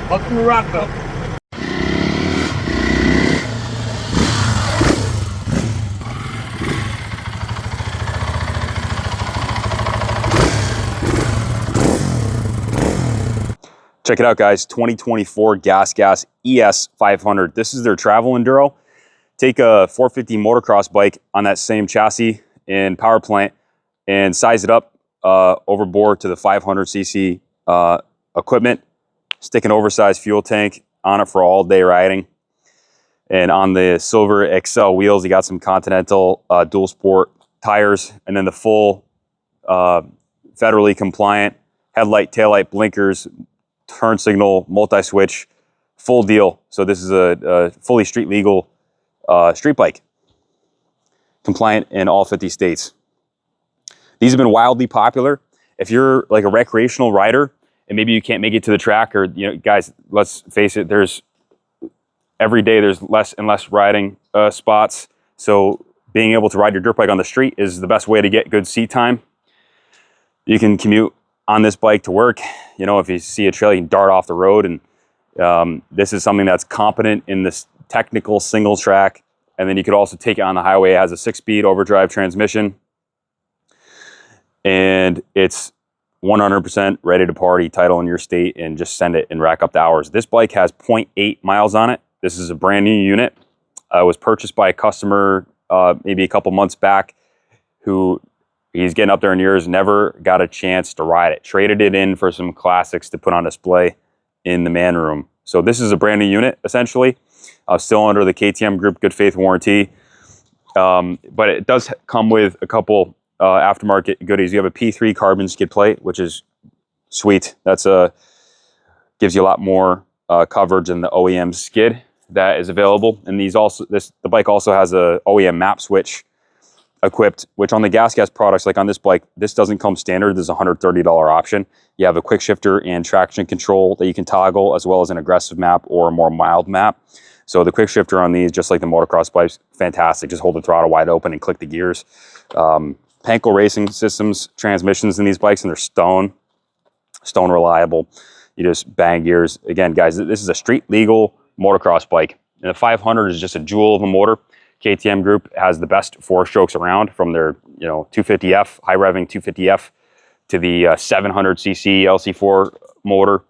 Welcome to Rockville. Check it out, guys. 2024 Gas Gas ES500. This is their travel enduro. Take a 450 motocross bike on that same chassis and power plant and size it up overboard to the 500cc equipment. Stick an oversized fuel tank on it for all day riding. And on the Silver XL wheels, you got some Continental dual sport tires, and then the full federally compliant headlight, taillight, blinkers, turn signal, multi-switch, full deal. So this is a fully street legal street bike, compliant in all 50 states. These have been wildly popular. If you're like a recreational rider and maybe you can't make it to the track, or, you know, guys, let's face it, every day there's less and less riding spots. So being able to ride your dirt bike on the street is the best way to get good seat time. You can commute on this bike to work. You know, if you see a trail, you can dart off the road. And this is something that's competent in this technical single track. And then you could also take it on the highway. It has a 6-speed overdrive transmission. And it's 100% ready to party, title in your state, and just send it and rack up the hours. This bike has 0.8 miles on it. This is a brand new unit. It was purchased by a customer maybe a couple months back who, he's getting up there in years, never got a chance to ride it. Traded it in for some classics to put on display in the man room. So this is a brand new unit, essentially. Still under the KTM Group Good Faith warranty. But it does come with a couple aftermarket goodies. You have a EP3 Carbon Skidplate, which is sweet. That's gives you a lot more coverage than the OEM skid that is available. And the bike also has a OEM Map Switch equipped, which on the GasGas products, like on this bike, this doesn't come standard. There's a $130 option. You have a quick shifter and traction control that you can toggle, as well as an aggressive map or a more mild map. So the quick shifter on these, just like the motocross bikes, fantastic. Just hold the throttle wide open and click the gears. Panko Racing Systems transmissions in these bikes, and they're stone reliable. You just bang gears. Again, guys, this is a street legal motocross bike. And the 500 is just a jewel of a motor. KTM Group has the best 4-strokes around, from their 250F, high revving 250F, to the 700cc LC4 motor.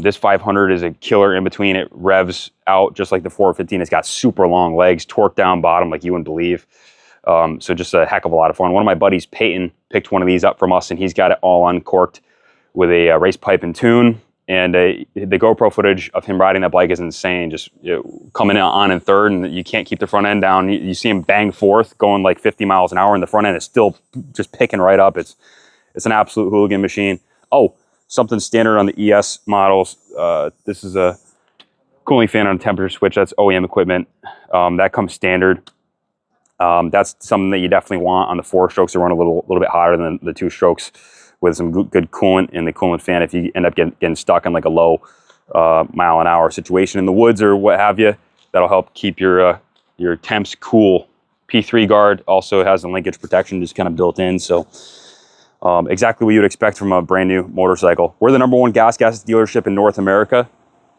This 500 is a killer in between. It revs out just like the 415. It's got super long legs, torque down bottom like you wouldn't believe. So just a heck of a lot of fun. One of my buddies, Peyton, picked one of these up from us, and he's got it all uncorked with a race pipe and tune. And the GoPro footage of him riding that bike is insane. Just coming on in third, and you can't keep the front end down. You see him bang fourth, going like 50 miles an hour, and the front end is still just picking right up. It's an absolute hooligan machine. Oh, something standard on the ES models. This is a cooling fan on a temperature switch. That's OEM equipment. That comes standard. That's something that you definitely want on the 4-strokes to run a little bit hotter than the 2-strokes, with some good coolant in the coolant fan. If you end up getting stuck in like a low mile an hour situation in the woods or what have you, that'll help keep your temps cool. P3 guard also has a linkage protection just kind of built in. So exactly what you'd expect from a brand new motorcycle. We're the #1 GasGas dealership in North America.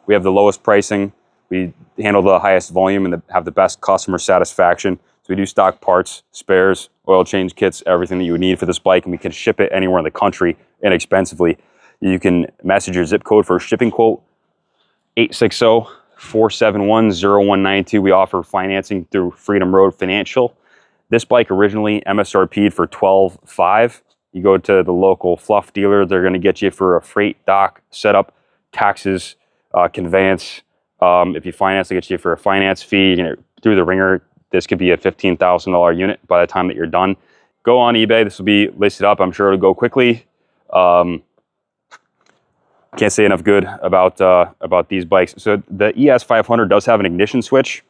We have the lowest pricing. We handle the highest volume and have the best customer satisfaction. So we do stock parts, spares, oil change kits, everything that you would need for this bike, and we can ship it anywhere in the country inexpensively. You can message your zip code for a shipping quote, 860-471-0192. We offer financing through Freedom Road Financial. This bike originally MSRP'd for $12,500. You go to the local fluff dealer, they're going to get you for a freight dock setup, taxes, conveyance. If you finance, they get you for a finance fee. You get it through the ringer. This could be a $15,000 unit by the time that you're done. Go on eBay. This will be listed up. I'm sure it'll go quickly. Can't say enough good about these bikes. So the ES500 does have an ignition switch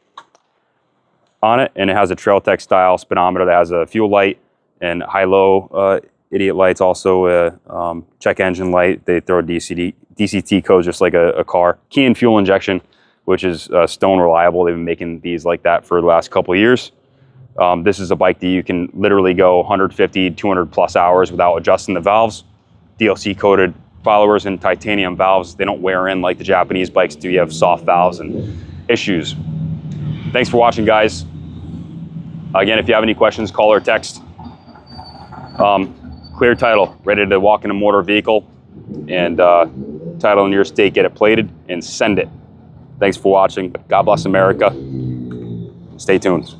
on it, and it has a Trailtech style speedometer that has a fuel light and high-low idiot lights. Also a check engine light. They throw DCT codes just like a car. Key and fuel injection, which is stone reliable. They've been making these like that for the last couple of years. This is a bike that you can literally go 150, 200 plus hours without adjusting the valves. DLC coated followers and titanium valves. They don't wear in like the Japanese bikes do. You have soft valves and issues. Thanks for watching, guys. Again, if you have any questions, call or text. Clear title, ready to walk in a motor vehicle, and title in your state, get it plated and send it. Thanks for watching. God bless America. Stay tuned.